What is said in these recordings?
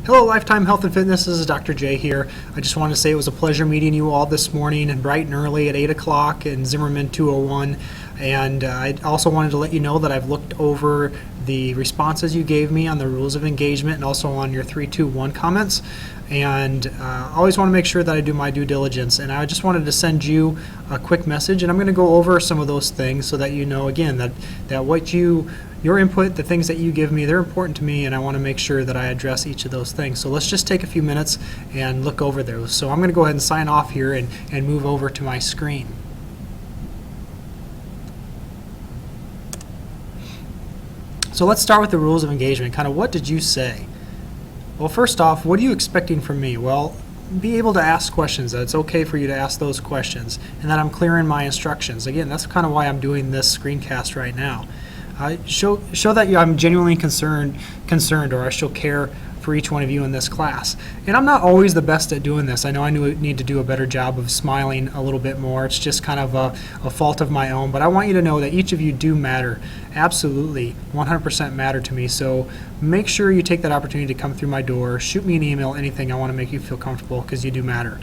Hello, Lifetime Health and Fitness. This is Dr. J here. I just wanted to say it was a pleasure meeting you all this morning and bright and early at 8 o'clock in Zimmerman 201. And I also wanted to let you know that I've looked over the responses you gave me on the rules of engagement and also on your 3-2-1 comments. And I always want to make sure that I do my due diligence. And I just wanted to send you a quick message, and I'm going to go over some of those things so that you know, again, that what your input, the things that you give me, they're important to me, and I want to make sure that I address each of those things. So let's just take a few minutes and look over those. So I'm going to go ahead and sign off here and move over to my screen. So let's start with the rules of engagement. Kind of what did you say? Well, first off, what are you expecting from me? Well, be able to ask questions, that it's okay for you to ask those questions, and that I'm clear in my instructions. Again, that's kind of why I'm doing this screencast right now. Show that I'm genuinely concerned, or I show care for each one of you in this class. And I'm not always the best at doing this. I know I need to do a better job of smiling a little bit more. It's just kind of a fault of my own. But I want you to know that each of you do matter. Absolutely, 100% matter to me. So make sure you take that opportunity to come through my door. Shoot me an email, anything. I want to make you feel comfortable because you do matter.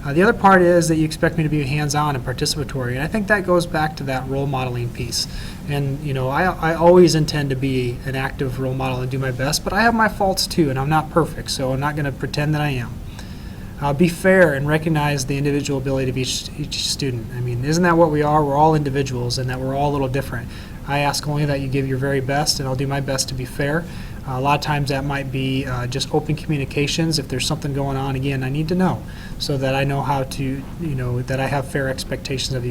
The other part is that you expect me to be hands-on and participatory, and I think that goes back to that role modeling piece. And you know, I always intend to be an active role model and do my best, but I have my faults too, and I'm not perfect, so I'm not going to pretend that I am. Be fair and recognize the individual ability of each student. I mean, isn't that what we are? We're all individuals, and that we're all a little different. I ask only that you give your very best, and I'll do my best to be fair. A lot of times that might be just open communications. If there's something going on, again, I need to know so that I know how to, that I have fair expectations of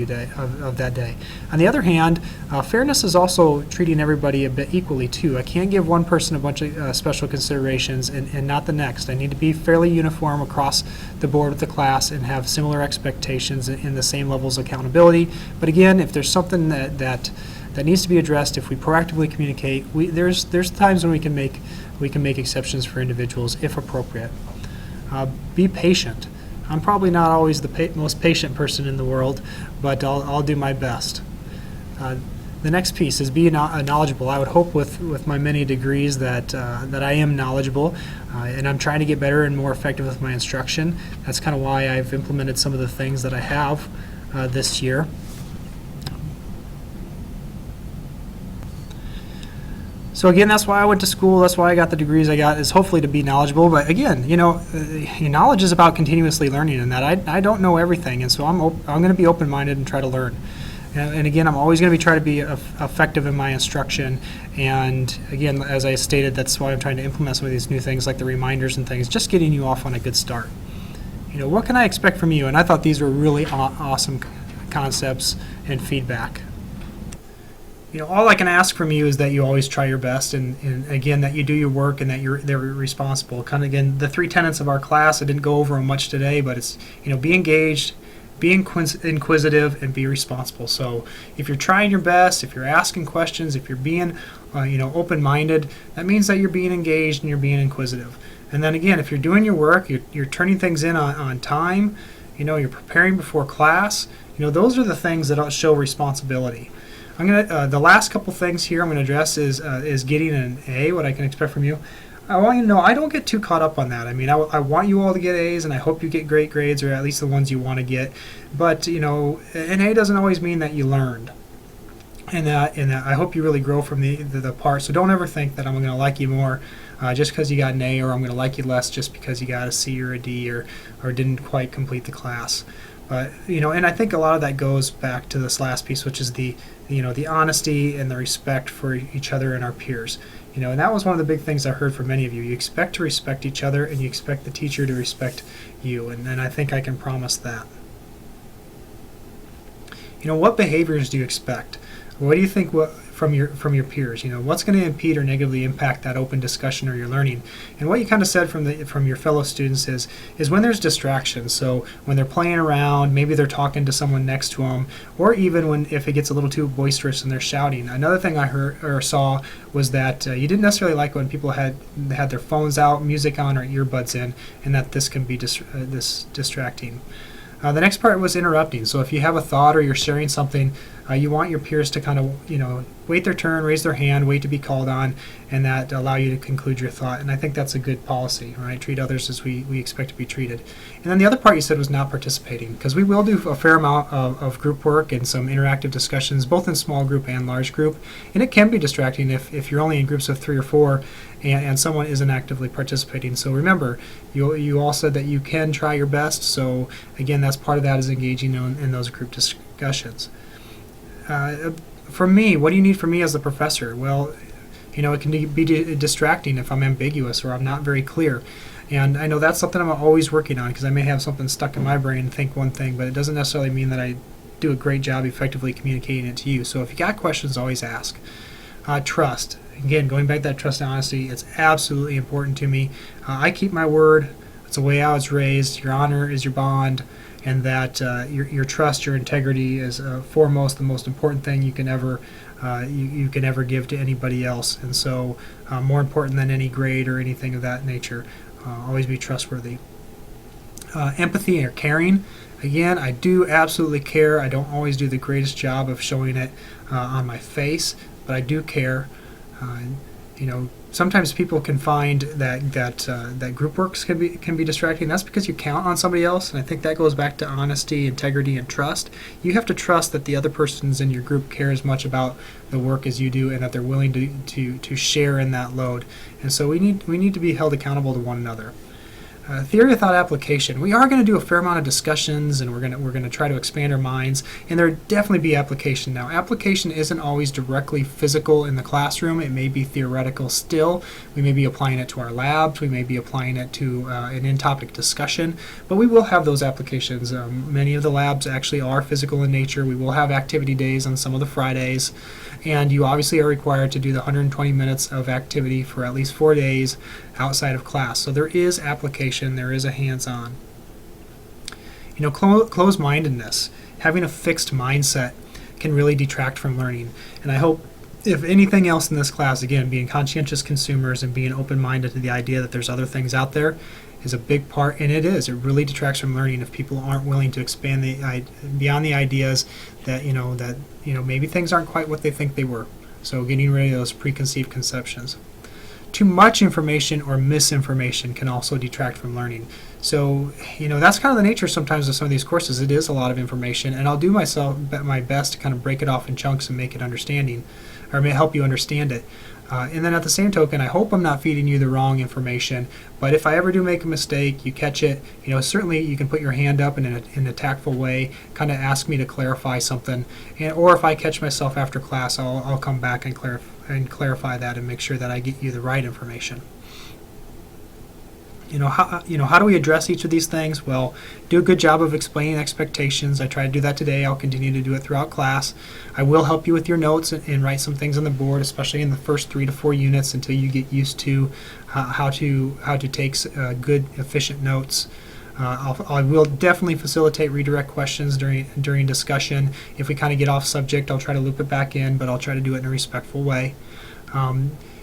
that day. On the other hand, fairness is also treating everybody a bit equally too. I can't give one person a bunch of special considerations and not the next. I need to be fairly uniform across the board with the class and have similar expectations in the same levels of accountability. But again, if there's something that needs to be addressed, if we proactively communicate, there's times when we can make exceptions for individuals if appropriate. Be patient. I'm probably not always the most patient person in the world, but I'll do my best. The next piece is be knowledgeable. I would hope with my many degrees that I am knowledgeable, and I'm trying to get better and more effective with my instruction. That's kind of why I've implemented some of the things that I have this year. So again, that's why I went to school, that's why I got the degrees I got, is hopefully to be knowledgeable. But again, knowledge is about continuously learning, and that I don't know everything, and so I'm going to be open-minded and try to learn. And again, I'm always going to try to be effective in my instruction. And again, as I stated, that's why I'm trying to implement some of these new things like the reminders and things, just getting you off on a good start. What can I expect from you? And I thought these were really awesome concepts and feedback. All I can ask from you is that you always try your best, and again, that you do your work and that they're responsible. Kind of again, the 3 tenets of our class. I didn't go over them much today, but it's be engaged, be inquisitive, and be responsible. So if you're trying your best, if you're asking questions, if you're being open-minded, that means that you're being engaged and you're being inquisitive. And then again, if you're doing your work, you're turning things in on time. You're preparing before class. Those are the things that show responsibility. I'm gonna the last couple things here I'm going to address is getting an A, what I can expect from you. I want you to know I don't get too caught up on that. I mean, I want you all to get A's, and I hope you get great grades, or at least the ones you want to get. But an A doesn't always mean that you learned, and that I hope you really grow from the part. So don't ever think that I'm going to like you more just because you got an A, or I'm going to like you less just because you got a C or a D or didn't quite complete the class. But and I think a lot of that goes back to this last piece, which is the honesty and the respect for each other and our peers. And that was one of the big things I heard from many of you. You expect to respect each other, and you expect the teacher to respect you, and I think I can promise that. What behaviors do you expect? What do you think from your peers? What's going to impede or negatively impact that open discussion or your learning? And what you kind of said from your fellow students is when there's distractions. So when they're playing around, maybe they're talking to someone next to them, or even if it gets a little too boisterous and they're shouting. Another thing I heard or saw was that you didn't necessarily like when people had their phones out, music on, or earbuds in, and that this can be distracting. The next part was interrupting. So if you have a thought or you're sharing something, You want your peers to kind of, wait their turn, raise their hand, wait to be called on, and that allow you to conclude your thought. And I think that's a good policy, right? Treat others as we expect to be treated. And then the other part you said was not participating, because we will do a fair amount of group work and some interactive discussions, both in small group and large group. And it can be distracting if you're only in groups of 3 or 4 and someone isn't actively participating. So remember, you all said that you can try your best. So again, that's part of that, is engaging in those group discussions. For me, what do you need from me as the professor? Well, it can be distracting if I'm ambiguous or I'm not very clear. And I know that's something I'm always working on, because I may have something stuck in my brain and think one thing, but it doesn't necessarily mean that I do a great job effectively communicating it to you. So if you got questions, always ask. Trust. Again, going back to that trust and honesty, it's absolutely important to me. I keep my word. It's the way I was raised. Your honor is your bond, and that your trust, your integrity is foremost, the most important thing you can ever you can ever give to anybody else. And so, more important than any grade or anything of that nature, always be trustworthy. Empathy or caring. Again, I do absolutely care. I don't always do the greatest job of showing it on my face, but I do care. Sometimes people can find that group works can be distracting. That's because you count on somebody else, and I think that goes back to honesty, integrity, and trust. You have to trust that the other persons in your group care as much about the work as you do, and that they're willing to share in that load. And so we need to be held accountable to one another. Theory of thought application. We are going to do a fair amount of discussions, and we're going to try to expand our minds, and there would definitely be application. Now, application isn't always directly physical in the classroom. It may be theoretical still. We may be applying it to our labs. We may be applying it to an in-topic discussion, but we will have those applications. Many of the labs actually are physical in nature. We will have activity days on some of the Fridays, and you obviously are required to do the 120 minutes of activity for at least 4 days outside of class. So there is application, there is a hands-on. Closed-mindedness, having a fixed mindset can really detract from learning. And I hope, if anything else in this class, again, being conscientious consumers and being open-minded to the idea that there's other things out there is a big part, and it is. It really detracts from learning if people aren't willing to expand beyond the ideas that maybe things aren't quite what they think they were. So getting rid of those preconceived conceptions. Too much information or misinformation can also detract from learning. So, that's kind of the nature sometimes of some of these courses. It is a lot of information, and I'll do my best to kind of break it off in chunks and make it understanding, or may help you understand it. And then at the same token, I hope I'm not feeding you the wrong information, but if I ever do make a mistake, you catch it, certainly you can put your hand up in a tactful way, kind of ask me to clarify something, or if I catch myself after class, I'll come back and clarify that and make sure that I get you the right information. How do we address each of these things? Well, do a good job of explaining expectations. I try to do that today. I'll continue to do it throughout class. I will help you with your notes and write some things on the board, especially in the first 3 to 4 units, until you get used to how to take good, efficient notes. I will definitely facilitate redirect questions during discussion. If we kind of get off subject, I'll try to loop it back in, but I'll try to do it in a respectful way.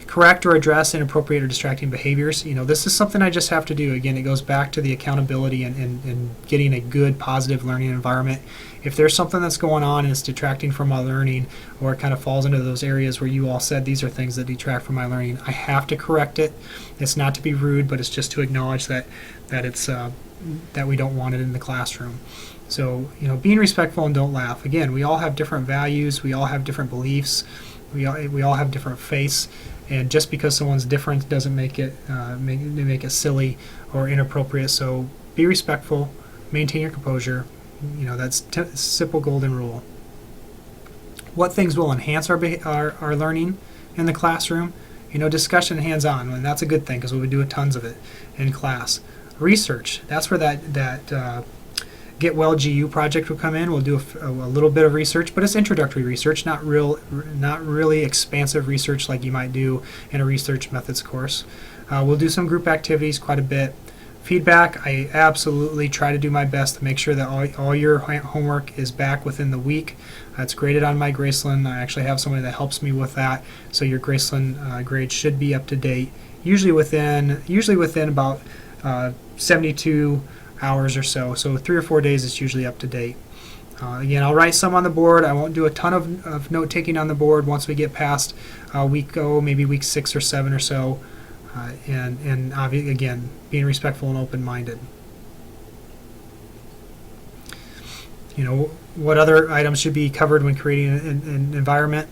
Correct or address inappropriate or distracting behaviors. This is something I just have to do. Again, it goes back to the accountability and getting a good, positive learning environment. If there's something that's going on and it's detracting from my learning, or it kind of falls into those areas where you all said these are things that detract from my learning, I have to correct it. It's not to be rude, but it's just to acknowledge that it's that we don't want it in the classroom. So, being respectful and don't laugh. Again, we all have different values. We all have different beliefs. We all have different faiths. And just because someone's different doesn't make it make it silly or inappropriate. So be respectful, maintain your composure. That's simple golden rule. What things will enhance our learning in the classroom? Discussion hands-on, and that's a good thing because we would do tons of it in class. Research. That's where that Get Well GU project will come in. We'll do a little bit of research, but it's introductory research, not really expansive research like you might do in a research methods course. We'll do some group activities quite a bit. Feedback, I absolutely try to do my best to make sure that all your homework is back within the week. It's graded on my Graceland. I actually have somebody that helps me with that, so your Graceland grade should be up to date. Usually within about 72 hours or so. So 3 or 4 days it's usually up to date. Again, I'll write some on the board. I won't do a ton of note-taking on the board once we get past maybe week 6 or 7 or so. And again, being respectful and open-minded. What other items should be covered when creating an environment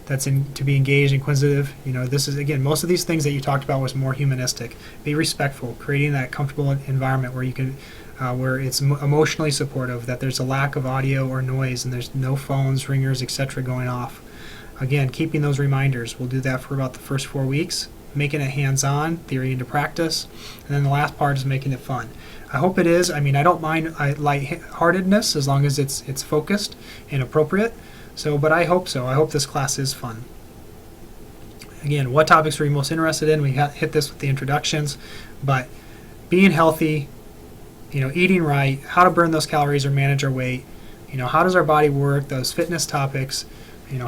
that's to be engaged, inquisitive? This is, again, most of these things that you talked about was more humanistic. Be respectful, creating that comfortable environment where you can, where it's emotionally supportive, that there's a lack of audio or noise, and there's no phones, ringers, etc. going off. Again, keeping those reminders. We'll do that for about the first 4 weeks, making it hands-on, theory into practice, and then the last part is making it fun. I hope it is. I don't mind lightheartedness as long as it's focused and appropriate. But I hope so. I hope this class is fun. Again, what topics are you most interested in? We hit this with the introductions, but being healthy, eating right, how to burn those calories or manage our weight, how does our body work, those fitness topics,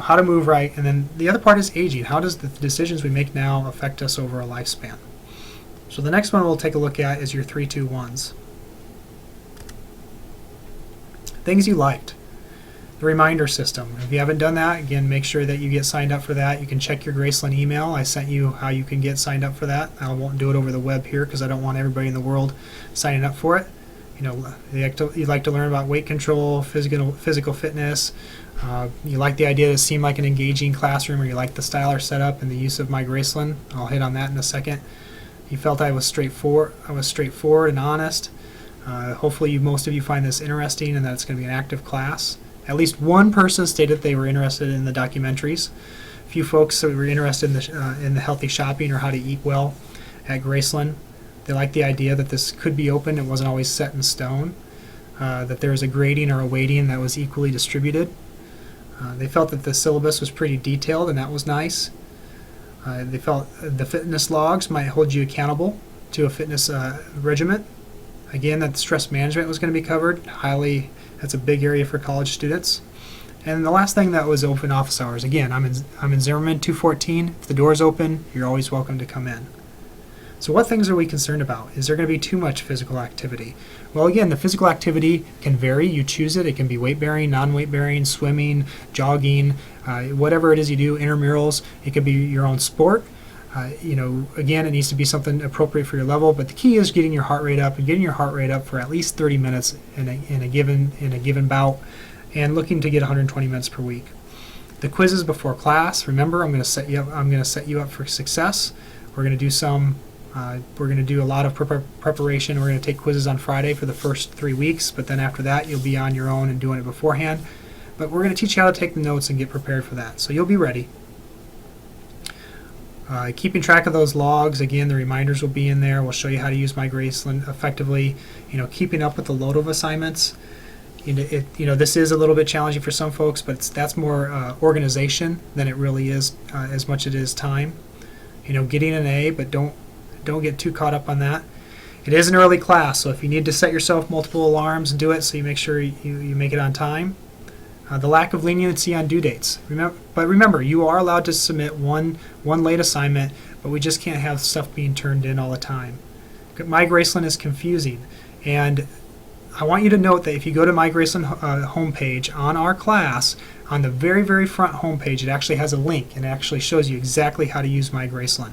how to move right, and then the other part is aging. How does the decisions we make now affect us over a lifespan? So the next one we'll take a look at is your 3-2-1s. Things you liked. The reminder system. If you haven't done that, again, make sure that you get signed up for that. You can check your Graceland email. I sent you how you can get signed up for that. I won't do it over the web here because I don't want everybody in the world signing up for it. You like to learn about weight control, physical fitness. You like the idea to seem like an engaging classroom, or you like the style or setup and the use of My Graceland. I'll hit on that in a second. You felt I was straightforward and honest. Hopefully most of you find this interesting and that it's going to be an active class. At least one person stated they were interested in the documentaries. A few folks were interested in the healthy shopping or how to eat well at Graceland. They liked the idea that this could be open. It wasn't always set in stone. That there was a grading or a weighting that was equally distributed. They felt that the syllabus was pretty detailed, and that was nice. They felt the fitness logs might hold you accountable to a fitness regimen. Again, that stress management was going to be covered. That's a big area for college students. And the last thing that was open office hours. Again, I'm in Zimmerman 214. If the door's open, you're always welcome to come in. So what things are we concerned about? Is there going to be too much physical activity? Well, again, the physical activity can vary. You choose it. It can be weight-bearing, non-weight-bearing, swimming, jogging, whatever it is you do, intramurals. It could be your own sport. Again, it needs to be something appropriate for your level, but the key is getting your heart rate up, and getting your heart rate up for at least 30 minutes in a given bout, and looking to get 120 minutes per week. The quizzes before class. Remember, I'm going to set you up for success. We're going to do we're going to do a lot of preparation. We're going to take quizzes on Friday for the first 3 weeks, but then after that, you'll be on your own and doing it beforehand. But we're going to teach you how to take the notes and get prepared for that, so you'll be ready. Keeping track of those logs, again, the reminders will be in there. We'll show you how to use My Graceland effectively. Keeping up with the load of assignments. This is a little bit challenging for some folks, but that's more organization than it really is as much as it is time. Getting an A, but don't get too caught up on that. It is an early class, so if you need to set yourself multiple alarms and do it so you make sure you make it on time. The lack of leniency on due dates. Remember, you are allowed to submit one late assignment, but we just can't have stuff being turned in all the time. My Graceland is confusing, and I want you to note that if you go to My Graceland homepage on our class, on the very, very front homepage, it actually has a link, and it actually shows you exactly how to use My Graceland.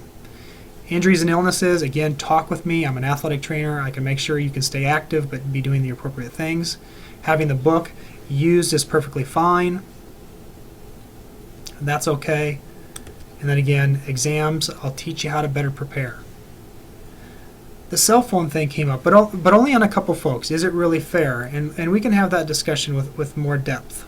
Injuries and illnesses, again, talk with me. I'm an athletic trainer. I can make sure you can stay active but be doing the appropriate things. Having the book used is perfectly fine. That's okay. And then again, exams, I'll teach you how to better prepare. The cell phone thing came up, but only on a couple folks. Is it really fair? And we can have that discussion with more depth.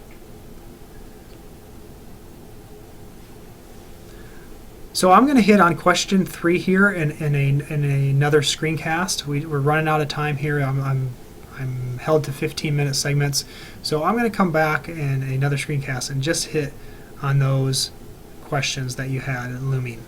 So I'm going to hit on question 3 here in another screencast. We're running out of time here. I'm held to 15-minute segments. So I'm going to come back in another screencast and just hit on those questions that you had looming.